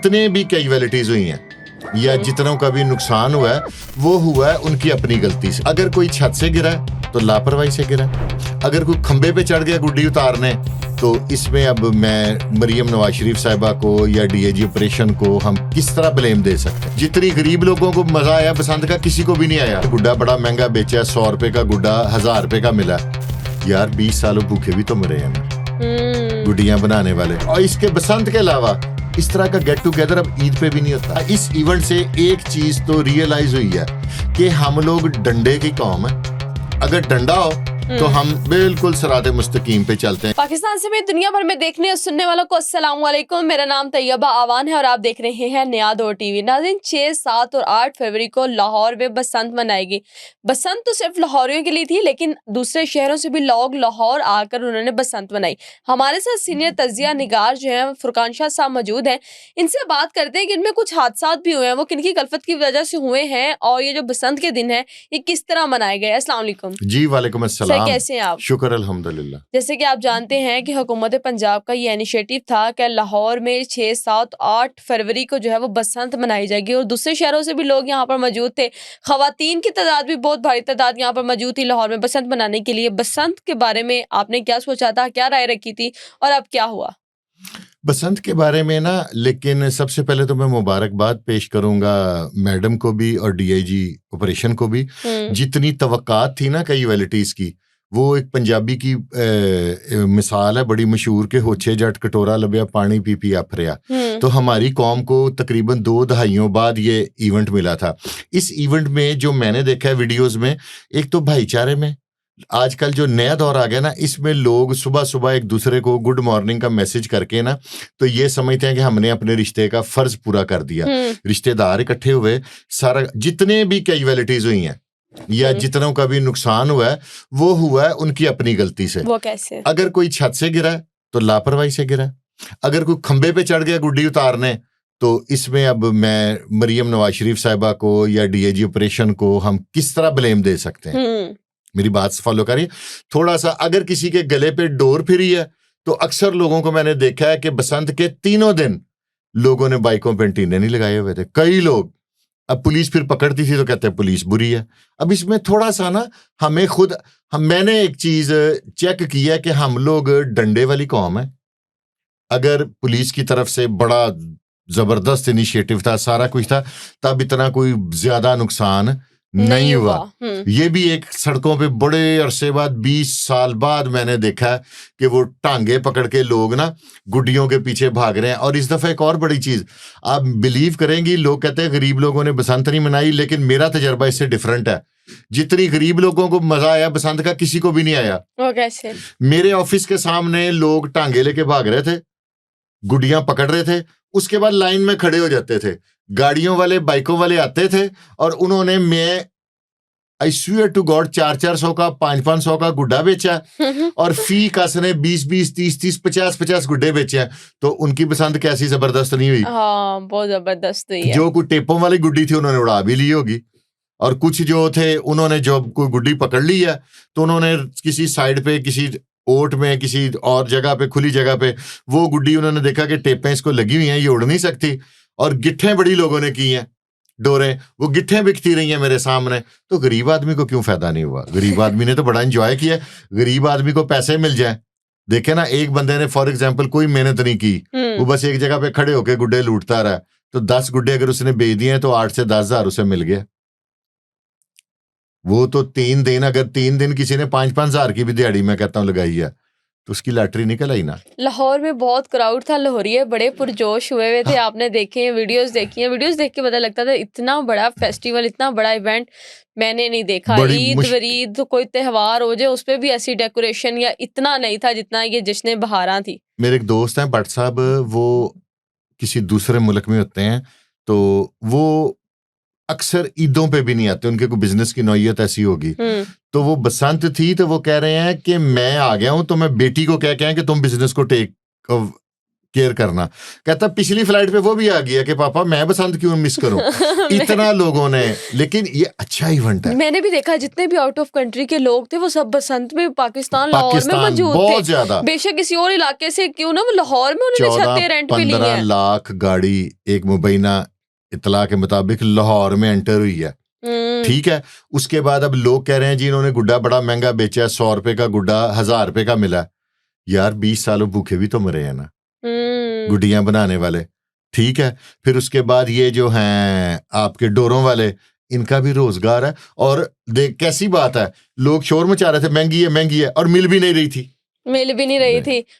जितने भी कैजुअलिटीज हुई हैं या जितनों का भी नुकसान हुआ है वो हुआ है उनकी अपनी गलती से। अगर कोई छत से गिरा है तो लापरवाही से गिरा, अगर कोई खंबे पे चढ़ गया गुड्डी उतारने तो इसमें अब मैं मरियम नवाज शरीफ साहिबा को या डीआईजी ऑपरेशन को हम किस तरह ब्लेम दे सकते हैं। जितनी गरीब लोगों को मजा आया बसंत का किसी को भी नहीं आया। गुड्डा बड़ा महंगा बेचा, 100 रुपए का गुड्डा 1000 रुपए का मिला। यार 20 सालों भूखे भी तो मरे हैं गुड्डियां बनाने वाले। और इसके बसंत के अलावा इस तरह का गेट टुगेदर अब ईद पे भी नहीं होता। इस इवेंट से एक चीज तो रियलाइज हुई है कि हम लोग डंडे की कौम है। अगर डंडा हो तो हम बिल्कुल सराते मुस्तकीम पे चलते हैं। पाकिस्तान समेत दुनिया भर में देखने और सुनने वालों को अस्सलाम वालेकुम। मेरा नाम तैयबा आवान है और आप देख रहे हैं नया दौर टीवी। नाज़रीन, 6, 7 और 8 फरवरी को लाहौर में बसंत मनाएगी। बसंत तो सिर्फ लाहौरियों के लिए थी, लेकिन दूसरे शहरों से भी लोग लाहौर आकर उन्होंने बसंत मनाई। हमारे साथ सीनियर तजिया निगार जो है फुरकान शाह साहब मौजूद हैं। इनसे बात करते हैं कि इनमें कुछ हादसा भी हुए हैं, वो किन की गलफत की वजह से हुए हैं और ये जो बसंत के दिन है ये किस तरह मनाए गए। अस्सलाम वालेकुम। जी वालेकुम अस्सलाम। कैसे हैं आप? शुक्र अल्हम्दुलिल्लाह। जैसे कि आप जानते हैं कि हुकूमत पंजाब का ये इनिशिएटिव था कि लाहौर में 6, 7, 8 फरवरी को जो है वो बसंत मनाई जाएगी और दूसरे शहरों से भी लोग यहाँ पर मौजूद थे। ख़वातीन की तादाद भी बहुत भारी तादाद यहाँ पर मौजूद थी लाहौर में बसंत मनाने के लिए। बसंत के बारे में आपने क्या सोचा था, क्या राय रखी थी और अब क्या हुआ? बसंत के बारे में ना, लेकिन सबसे पहले तो मैं मुबारकबाद पेश करूंगा मैडम को भी और डीआईजी ऑपरेशन को भी। जितनी तवक्कात थी ना कैजुअलिटीज की, वो एक पंजाबी की मिसाल है बड़ी मशहूर के होछे जट कटोरा लबिया पानी पी पी आफरिया। तो हमारी कौम को तकरीबन 2 दहाइयों बाद ये इवेंट मिला था। इस इवेंट में जो मैंने देखा है वीडियोस में, एक तो भाईचारे में आजकल जो नया दौर आ गया ना, इसमें लोग सुबह सुबह एक दूसरे को गुड मॉर्निंग का मैसेज करके ना तो ये समझते हैं कि हमने अपने रिश्ते का फर्ज पूरा कर दिया। रिश्तेदार इकट्ठे हुए, सारा जितने भी कैजुअलिटीज हुई हैं या जितनों का भी नुकसान हुआ है वो हुआ है उनकी अपनी गलती से। वो कैसे? अगर कोई छत से गिरा है तो लापरवाही से गिरा, अगर कोई खंबे पे चढ़ गया गुड्डी उतारने तो इसमें अब मैं मरियम नवाज शरीफ साहिबा को या डीआईजी ऑपरेशन को हम किस तरह ब्लेम दे सकते हैं। मेरी बात फॉलो करिए थोड़ा सा। अगर किसी के गले पे डोर फिरी है तो अक्सर लोगों को मैंने देखा है कि बसंत के 3 दिन लोगों ने बाइकों पे एंटीने नहीं लगाए हुए थे। कई लोग, अब पुलिस फिर पकड़ती थी तो कहते हैं पुलिस बुरी है। अब इसमें थोड़ा सा ना हमें खुद मैंने एक चीज चेक किया कि हम लोग डंडे वाली कौम है। अगर पुलिस की तरफ से बड़ा जबरदस्त इनिशिएटिव था, सारा कुछ था, तब इतना कोई ज्यादा नुकसान नहीं हुआ। ये भी एक सड़कों पे बड़े अरसे बाद 20 साल बाद मैंने देखा कि वो टांगे पकड़ के लोग ना गुड्डियों के पीछे भाग रहे हैं। और इस दफा एक और बड़ी चीज आप बिलीव करेंगी, लोग कहते हैं गरीब लोगों ने बसंत नहीं मनाई, लेकिन मेरा तजर्बा इससे डिफरेंट है। जितनी गरीब लोगों को मजा आया बसंत का किसी को भी नहीं आया। वो कैसे? मेरे ऑफिस के सामने लोग टांगे लेके भाग रहे थे, गुड्डियां पकड़ रहे थे, उसके बाद लाइन में खड़े हो जाते थे। गाड़ियों वाले बाइकों वाले आते थे और उन्होंने मैं आई स्वेयर टू गॉड 400-400 का 500-500 का गुड्डा बेचा और फी कसने 20-20, 30-30, 50-50 गुड्डे बेचे हैं। तो उनकी बसंत कैसी जबरदस्त नहीं हुई? हाँ, बहुत जबरदस्त हुई है। जो कोई टेपों वाली गुड्डी थी उन्होंने उड़ा भी ली होगी, और कुछ जो थे उन्होंने जो कोई गुड्डी पकड़ ली है तो उन्होंने किसी साइड पे, किसी ओट में, किसी और जगह पे, खुली जगह पे वो गुड्डी उन्होंने देखा कि टेपें इसको लगी हुई हैं, ये उड़ नहीं सकती, और गिट्ठें बड़ी लोगों ने की हैं, डोरें, वो गिट्ठें बिकती रही हैं मेरे सामने। तो गरीब आदमी को क्यों फायदा नहीं हुआ? गरीब आदमी ने तो बड़ा एंजॉय किया। गरीब आदमी को पैसे मिल जाए। देखे ना, एक बंदे ने फॉर एग्जांपल कोई मेहनत नहीं की, वो बस एक जगह पे खड़े होके गुड्डे लूटता रहा, तो 10 गुड्डे अगर उसने बेच दिए तो 8 से 10 हजार उसे मिल गया। वो तो 3 दिन, अगर 3 दिन किसी ने 5-5 हजार की भी दिहाड़ी मैं कहता हूँ लगाई है तो उसकी लॉटरी निकल आई ना। लाहौर में बहुत क्राउड था, लाहौरिये बड़े पुरजोश हुए हुए थे। आपने देखे हैं, वीडियोस देखी हैं, वीडियोस देख के पता लगता था इतना बड़ा फेस्टिवल, इतना बड़ा इवेंट मैंने नहीं देखा। ईद वरीद तो कोई त्योहार हो जाए उस पर भी ऐसी डेकोरेशन या इतना नहीं था जितना ये जश्न बहारां थी। मेरे एक दोस्त हैं भट्ट साहब, वो किसी दूसरे मुल्क में होते हैं, तो वो अक्सर ईदों पे भी नहीं आते, उनके कोई बिजनेस की नौयत ऐसी होगी। तो वो बसंत थी तो वो कह रहे हैं कि मैं आ गया हूं, तो मैं बेटी को कह के आया कि तुम बिजनेस को टेक केयर करना। कहता पिछली फ्लाइट पे वो भी आ गया कि पापा मैं बसंत क्यों मिस करूं। इतना लोगों ने, लेकिन ये अच्छा इवेंट है। मैंने भी देखा जितने भी आउट ऑफ कंट्री के लोग थे वो सब बसंत में पाकिस्तान लाहौर में मौजूद बहुत थे। ज्यादा, बेशक किसी और इलाके से क्यों ना, वो लाहौर में उन्होंने छतें रेंट पे ली 14-15 हैं। लाख गाड़ी एक मुबैना इतला के मुताबिक लाहौर में एंटर हुई है। ठीक है, उसके बाद अब लोग कह रहे हैं जी इन्होंने गुड्डा बड़ा महंगा बेचा है, 100 रुपए का गुड्डा 1000 रुपए का मिला। यार 20 सालों भूखे भी तो मरे हैं ना गुड्डियां बनाने वाले। ठीक है, फिर उसके बाद ये जो हैं आपके डोरों वाले, इनका भी रोजगार है। और देख कैसी बात है, लोग शोर मचा रहे थे महंगी है और मिल भी नहीं रही थी।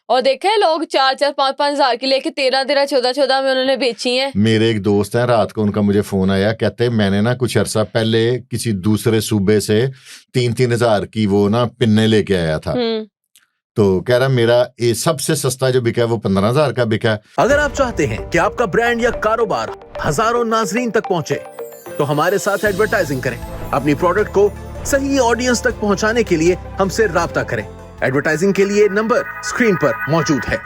और देखा है लोग 4-4, 5-5 हजार की लेके 13-13, 14-14 में उन्होंने बेची हैं। मेरे एक दोस्त हैं, रात को उनका मुझे फोन आया, कहते मैंने ना कुछ अरसा पहले किसी दूसरे सूबे से 3-3 हजार की वो ना पिन्ने लेके आया था। तो कह रहा मेरा ये सबसे सस्ता जो बिका है वो 15,000 का बिका। अगर आप चाहते हैं कि आपका ब्रांड या कारोबार हजारों नाजरीन तक पहुंचे, तो हमारे साथ एडवर्टाइजिंग करें। अपनी प्रोडक्ट को सही ऑडियंस तक पहुंचाने के लिए हमसे राब्ता करें। एडवर्टाइजिंग के लिए नंबर स्क्रीन पर मौजूद है।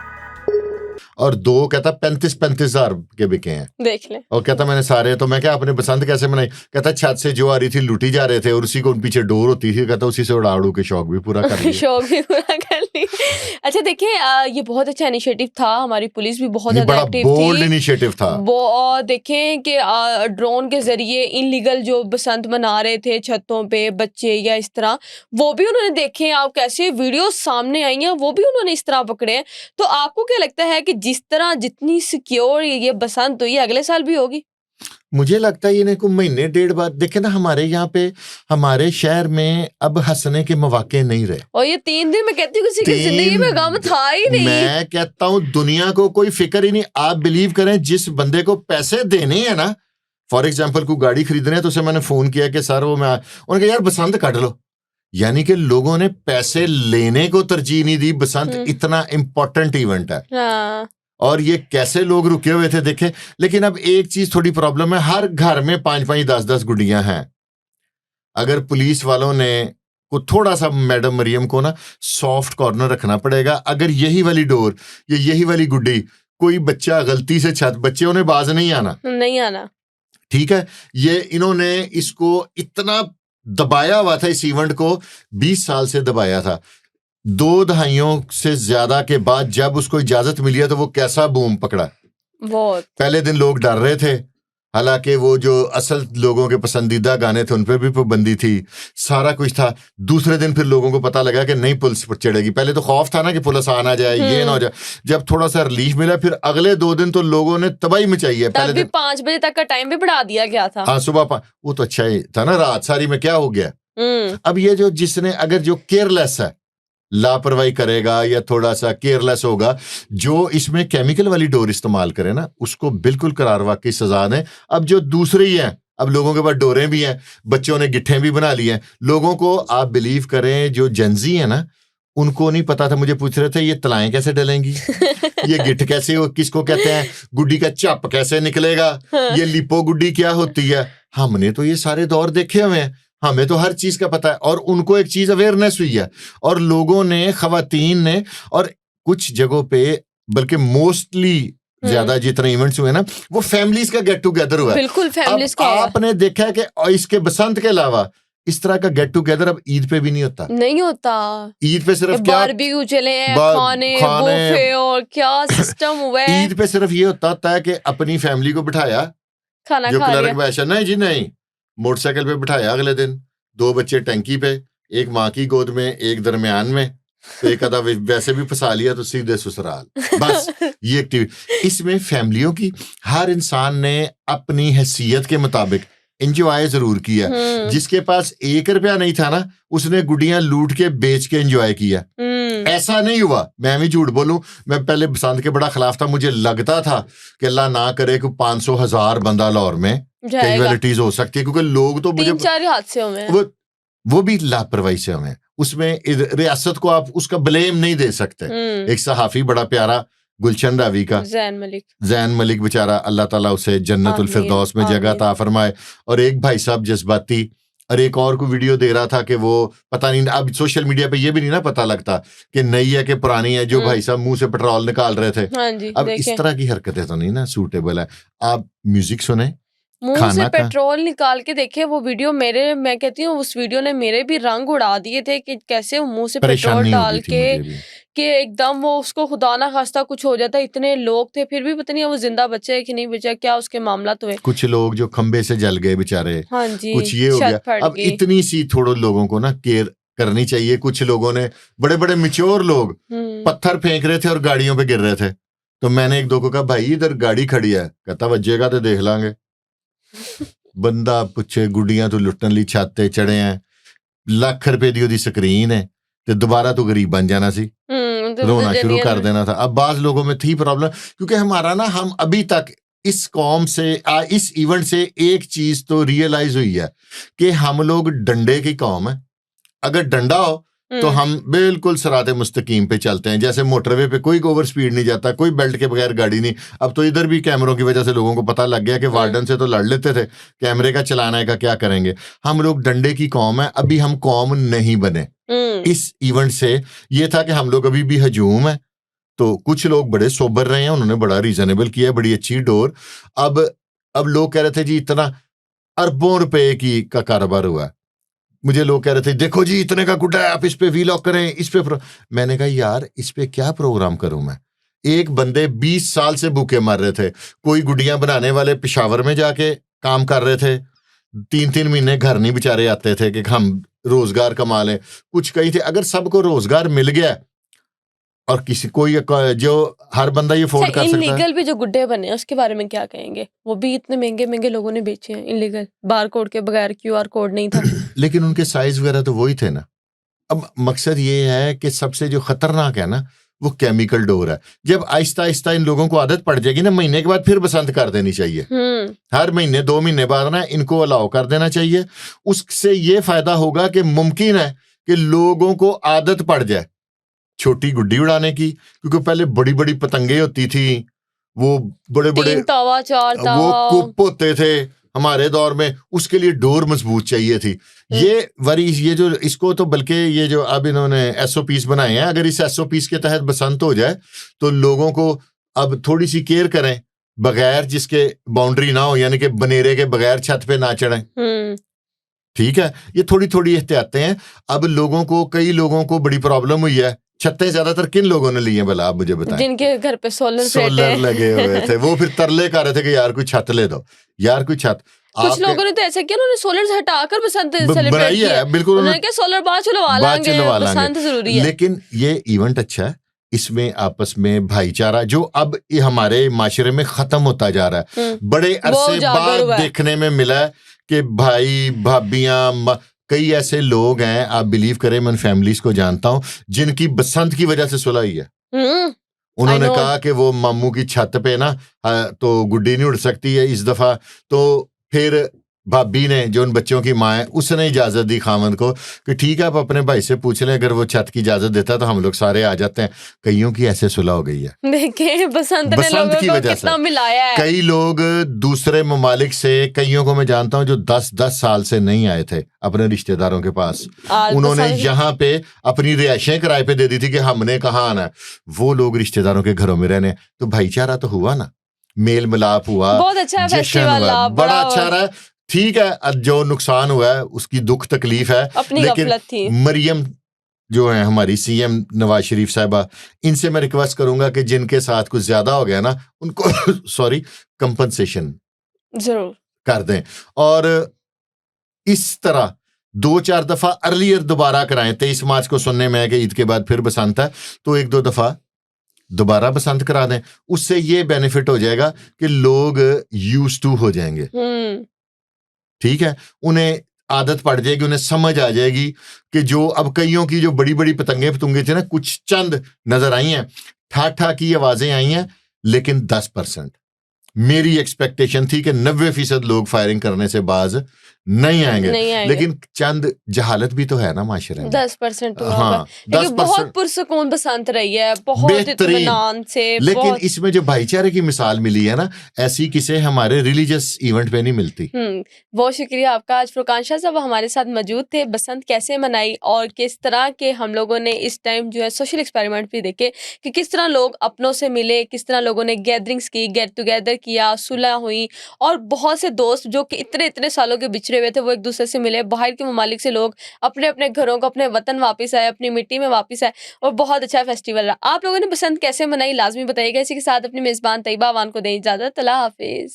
और दो कहता 35-35 हजार के बिके हैं, देख ले। और कहता मैंने सारे, तो मैं क्या आपने बसंत कैसे मनाई? कहता छत से जो आ रही थी लूटी जा रहे थे और उसी को उन पीछे डोर होती थी, कहता उसी से उड़ा उड़ू के शौक भी पूरा कर लिया। शौक भी पूरा कर ली। अच्छा देखिए, ये बहुत अच्छा इनिशिएटिव था, हमारी पुलिस भी बहुत ज्यादा एक्टिव थी, बोल्ड इनिशिएटिव था। वो देखें कि ड्रोन के जरिए इनलीगल जो बसंत मना रहे थे छतों पे बच्चे या इस तरह, वो भी उन्होंने देखे। आप कैसे वीडियो सामने आई हैं वो भी उन्होंने इस तरह पकड़े हैं। तो आपको क्या लगता है कि जिस तरह जितनी सिक्योर ये बसंत हुई अगले साल भी होगी? मुझे लगता है ये को महीने 1.5 बाद देखे ना, हमारे यहाँ पे हमारे शहर में अब हंसने के मौके नहीं रहे। और ये 3 दिन में कहती हूँ किसी की जिंदगी में गम था ही नहीं। मैं कहता हूँ दुनिया को कोई फिक्र ही नहीं। आप बिलीव करें, जिस बंदे को पैसे देने हैं ना, फॉर एग्जाम्पल को गाड़ी खरीदने है, तो उसे मैंने फोन किया कि सर वो मैं, उन्होंने कहा यार बसंत काट लो। यानी कि लोगों ने पैसे लेने को तरजीह नहीं दी। बसंत इतना इंपॉर्टेंट इवेंट है। हाँ। और ये कैसे लोग रुके हुए थे देखे। लेकिन अब एक चीज थोड़ी प्रॉब्लम है, हर घर में 5-5, 10-10 गुड्डियां हैं। अगर पुलिस वालों ने को थोड़ा सा मैडम मरियम को ना सॉफ्ट कॉर्नर रखना पड़ेगा। अगर यही वाली डोर या यही वाली गुड्डी कोई बच्चा गलती से छत, बच्चे उन्हें बाज नहीं आना। ठीक है, ये इन्होंने इसको इतना दबाया हुआ था, इस इवेंट को 20 साल से दबाया था। 2 दहाइयों से ज्यादा के बाद जब उसको इजाजत मिली है तो वो कैसा बूम पकड़ा। बहुत पहले दिन लोग डर रहे थे, हालांकि वो जो असल लोगों के पसंदीदा गाने थे उन पर भी पाबंदी थी, सारा कुछ था। दूसरे दिन फिर लोगों को पता लगा कि नहीं पुलिस पर चढ़ेगी। पहले तो खौफ था ना कि पुलिस आ ना जाए, ये ना हो जाए। जब थोड़ा सा रिलीफ मिला, फिर अगले 2 दिन तो लोगों ने तबाही मचाई है। पहले 5 बजे तक का टाइम भी बढ़ा दिया गया था। हाँ, सुबह वो तो अच्छा ही था ना, रात सारी में क्या हो गया। अब ये जो जिसने अगर जो केयरलेस है, लापरवाही करेगा या थोड़ा सा केयरलेस होगा, जो इसमें केमिकल वाली डोर इस्तेमाल करे ना, उसको बिल्कुल करार वाकई सजा दें। अब जो दूसरे ही हैं, अब लोगों के पास डोरें भी हैं, बच्चों ने गिट्ठें भी बना ली हैं। लोगों को आप बिलीव करें, जो जेंजी है ना, उनको नहीं पता था। मुझे पूछ रहे थे ये तलाएं कैसे डलेंगी, ये गिट्ठ कैसे हो, किसको कहते हैं, गुड्डी का चप कैसे निकलेगा, ये लिपो गुड्डी क्या होती है। हमने तो ये सारे दौर देखे हुए हैं, हमें तो हर चीज का पता है। और उनको एक चीज अवेयरनेस हुई है, और लोगों ने, खवातीन ने, और कुछ जगहों पे बल्कि मोस्टली ज्यादा जितने इवेंट्स हुए ना, वो फैमिलीज का गेट टुगेदर हुआ है। बिल्कुल फैमिलीज का। आपने देखा है कि इसके बसंत के अलावा इस तरह का गेट टुगेदर अब ईद पे भी नहीं होता। ईद पे सिर्फ क्या बारबेक्यू चले हैं, खाने बुफे और क्या सिस्टम हुआ है। ईद पे सिर्फ ये होता है कि अपनी फैमिली को बिठाया, खाना जो खा क्लर्क बैठा, नहीं जी नहीं, मोटरसाइकिल पे बिठाया। अगले दिन 2 बच्चे टंकी पे, एक माँ की गोद में, एक दरमियान में, तो एक आधा वैसे भी फंसा लिया तो सीधे ससुराल। बस ये एक्टिविटी। इसमें फैमिलियों की, हर इंसान ने अपनी हैसियत के मुताबिक एंजॉय जरूर किया। जिसके पास 1 रुपया नहीं था ना, उसने गुड्डियां लूट के बेच के एंजॉय किया। ऐसा नहीं हुआ, मैं भी झूठ बोलूं, मैं पहले बसंत के बड़ा खिलाफ था। मुझे लगता था कि अल्लाह ना करे कि 500,000 बंदा लाहौर में कैजुअलिटीज हो सकती है, क्योंकि लोग तो मुझे 3-4 हादसे हुए, वो भी लापरवाही से हुए। उसमें रियासत को आप उसका ब्लेम नहीं दे सकते। एक सहाफी बड़ा प्यारा, गुलशन रावी का, जैन मलिक बेचारा, अल्लाह ताला उसे जन्नतुल फिरदौस में जगह अता फरमाए। और एक भाई साहब जज्बाती और एक और को वीडियो दे रहा था कि वो पता नहीं, अब सोशल मीडिया पे ये भी नहीं ना पता लगता कि नई है कि पुरानी है, जो भाई साहब मुंह से पेट्रोल निकाल रहे थे। हाँ जी, अब इस तरह की हरकतें तो नहीं ना सूटेबल है। आप म्यूजिक सुने, मुंह खाना से खा- पेट्रोल निकाल के देखे वो वीडियो, मैं कहती हूँ उस वीडियो ने मेरे भी रंग उड़ा दिए थे कि कैसे वो मुंह से पेट्रोल परेशानी हो डाल गई थी के मुझे भी। कि एकदम वो उसको खुदा ना खास्ता कुछ हो जाता, इतने लोग थे फिर भी पता नहीं वो जिंदा बचा है कि नहीं बचा, क्या उसके मामला हुए। कुछ लोग जो खंबे से जल गए बेचारे, हाँ जी, कुछ ये हो छत गया। फट अब गई। इतनी सी थोड़े लोगों को ना केयर करनी चाहिए। कुछ लोगों ने, बड़े बड़े मिच्योर लोग पत्थर फेंक रहे थे और गाड़ियों पे गिर रहे थे, तो मैंने एक दो को कहा भाई इधर गाड़ी खड़ी है, कहता वजेगा तो देख लांगे। ਬੰਦਾ ਪੁੱਛੇ ਗੁੱਡੀਆਂ ਤੋਂ ਲੁੱਟਣ ਲਈ ਛੱਤ ਤੇ ਚੜੇ ਆ, ਲੱਖ रुपए ਦੀ ਉਹਦੀ ਸਕਰੀਨ है ਤੇ दोबारा तो गरीब बन जाना सी, रोना शुरू कर देना था। अब बाज लोगों में थी प्रॉब्लम, क्योंकि हमारा ना, हम अभी तक इस कौम से, इस इवेंट से एक चीज तो रियलाइज हुई है कि हम लोग डंडे की कौम है। अगर डंडा हो तो हम बिल्कुल सराते मुस्तकीम पे चलते हैं, जैसे मोटरवे पे कोई ओवर स्पीड नहीं जाता, कोई बेल्ट के बगैर गाड़ी नहीं। अब तो इधर भी कैमरों की वजह से लोगों को पता लग गया कि वार्डन से तो लड़ लेते थे, कैमरे का चलाना है का क्या करेंगे। हम लोग डंडे की कौम है, अभी हम कौम नहीं बने। इस इवेंट से ये था कि हम लोग अभी भी हजूम है, तो कुछ लोग बड़े सोबर रहे हैं, उन्होंने बड़ा रीजनेबल किया, बड़ी अच्छी डोर। अब लोग कह रहे थे जी इतना अरबों रुपए की का कारोबार हुआ। मुझे लोग कह रहे थे देखो जी इतने का गुड्डा है, आप इस पे वीलॉग करें, इस पे मैंने कहा यार इस पे क्या प्रोग्राम करूं मैं। एक बंदे 20 साल से भूखे मर रहे थे, कोई गुड्डियां बनाने वाले पेशावर में जाके काम कर रहे थे, 3-3 महीने घर नहीं बेचारे आते थे कि हम रोजगार कमा लें। कुछ कही थे, अगर सबको रोजगार मिल गया और किसी कोई जो हर बंदा ये अफोर्ड कर सकता है। इनलीगल भी जो गुड्डे बने हैं उसके बारे में क्या कहेंगे? वो भी इतने महंगे महंगे लोगों ने बेचे हैं इनलीगल, बार कोड के बगैर, QR कोड नहीं था। लेकिन उनके साइज वगैरह तो वही थे ना। अब मकसद ये है कि सबसे जो खतरनाक है ना वो केमिकल डोर है। जब आहिस्ता आहिस्ता इन लोगों को आदत पड़ जाएगी ना, महीने के बाद फिर बसंत कर देनी चाहिए। हर महीने 2 महीने बाद ना इनको अलाउ कर देना चाहिए। उससे ये फायदा होगा कि मुमकिन है कि लोगों को आदत पड़ जाए छोटी गुड्डी उड़ाने की, क्योंकि पहले बड़ी बड़ी पतंगे होती थी, वो बड़े बड़े 3 तावा 4 तावा वो कुप होते थे हमारे दौर में, उसके लिए डोर मजबूत चाहिए थी। ये जो इसको तो बल्कि ये जो अब इन्होंने SOPs बनाए हैं, अगर इस SOPs के तहत बसंत हो जाए तो लोगों को अब थोड़ी सी केयर करें, बगैर जिसके बाउंड्री ना हो, यानी कि बनेरे के बगैर छत पे ना चढ़ें। ठीक है, ये थोड़ी थोड़ी एहतियातें हैं। अब कई लोगों को बड़ी प्रॉब्लम हुई है। छतें ज्यादातर किन लोगों ने ली हैं भला, आप मुझे बताएं। जिनके घर पे सोलर लगे हुए थे, वो फिर तरले कर रहे थे कि यार कोई छत ले दो, यार कोई छत। कुछ लोगों ने तो ऐसा किया, उन्होंने सोलर हटाकर बसंत सेलिब्रेट बनाई किया है, बिल्कुल उन्होंने कहा सोलर बाद चलवा लांगे, बसंत जरूरी है। लेकिन ये इवेंट अच्छा है, इसमें आपस में भाईचारा जो अब ये हमारे माशरे में खत्म होता जा रहा है, बड़े अरसे बाद देखने में मिला है कि भाई भाभियां, कई ऐसे लोग हैं, आप बिलीव करें, मैं फैमिलीज को जानता हूं जिनकी बसंत की वजह से सुलह हुई है। उन्होंने कहा कि वो मामू की छत पे ना तो गुड्डी नहीं उड़ सकती है इस दफा, तो फिर भाभी ने, जो उन बच्चों की माँ है, उसने इजाजत दी खामन को कि ठीक है आप अपने भाई से पूछ लें, अगर वो छत की इजाजत देता है तो हम लोग सारे आ जाते हैं। कईयों की ऐसे सुलह हो गई है, देखें बसंत ने लोगों को कितना मिलाया है। कई लोग दूसरे ममालिक से, कईयों को मैं जानता हूं जो 10-10 साल से नहीं आए थे अपने रिश्तेदारों के पास, उन्होंने यहाँ पे अपनी रिहायशें किराए पे दे दी थी कि हमने कहाँ आना है, वो लोग रिश्तेदारों के घरों में रहने। तो भाईचारा तो हुआ ना, मेल मिलाप हुआ, बहुत अच्छा जश्न हुआ, बड़ा अच्छा रहा। ठीक है, जो नुकसान हुआ है उसकी दुख तकलीफ है, लेकिन मरियम जो है हमारी CM नवाज शरीफ साहिबा, इनसे मैं रिक्वेस्ट करूंगा कि जिनके साथ कुछ ज्यादा हो गया ना, उनको सॉरी कंपनसेशन जरूर कर दें, और इस तरह 2-4 दफा अर्लियर दोबारा कराएं। 23 मार्च को सुनने में है कि ईद के बाद फिर बसंत है, तो 1-2 दफा दोबारा बसंत करा दें। उससे ये बेनिफिट हो जाएगा कि लोग यूज्ड टू हो जाएंगे। ठीक है, उन्हें आदत पड़ जाएगी, उन्हें समझ आ जाएगी कि जो अब कईयों की जो बड़ी बड़ी पतंगे थे ना, कुछ चंद नजर आई हैं, ठा की आवाजें आई हैं, लेकिन 10%। मेरी एक्सपेक्टेशन थी कि 90% लोग फायरिंग करने से बाज नहीं आएंगे, नहीं आएंगे। लेकिन चंद जहालत भी तो है ना माशरे में। 10% तो वहाँ हाँ, पर, क्योंकि 10% बहुत पुरसकून बसंत रही है, बहुत बेहतरीन। इत्मीनान से, लेकिन बहुत इसमें जो भाईचारे की मिसाल मिली है ना, ऐसी किसे हमारे रिलीजियस इवेंट पे नहीं मिलती। बहुत शुक्रिया आपका। आज फुरकान शाह साहब हमारे साथ मौजूद थे। बसंत कैसे मनाई और किस तरह के हम लोगों ने इस टाइम जो है सोशल एक्सपेरिमेंट भी देखे कि किस तरह लोग अपनों से मिले, किस तरह लोगों ने गैदरिंग्स की, गेट टुगेदर किया, सुलह हुई, और बहुत से दोस्त जो कि इतने इतने सालों के बिछड़े हुए थे वो एक दूसरे से मिले। बाहर के ममालिक से लोग अपने अपने घरों को, अपने वतन वापस आए, अपनी मिट्टी में वापस आए, और बहुत अच्छा फेस्टिवल रहा। आप लोगों ने बसंत कैसे मनाई लाजमी बताइएगा। इसी के साथ अपनी मेज़बान तैयबा अवान को दें इजाज़त। अल्लाह हाफिज़।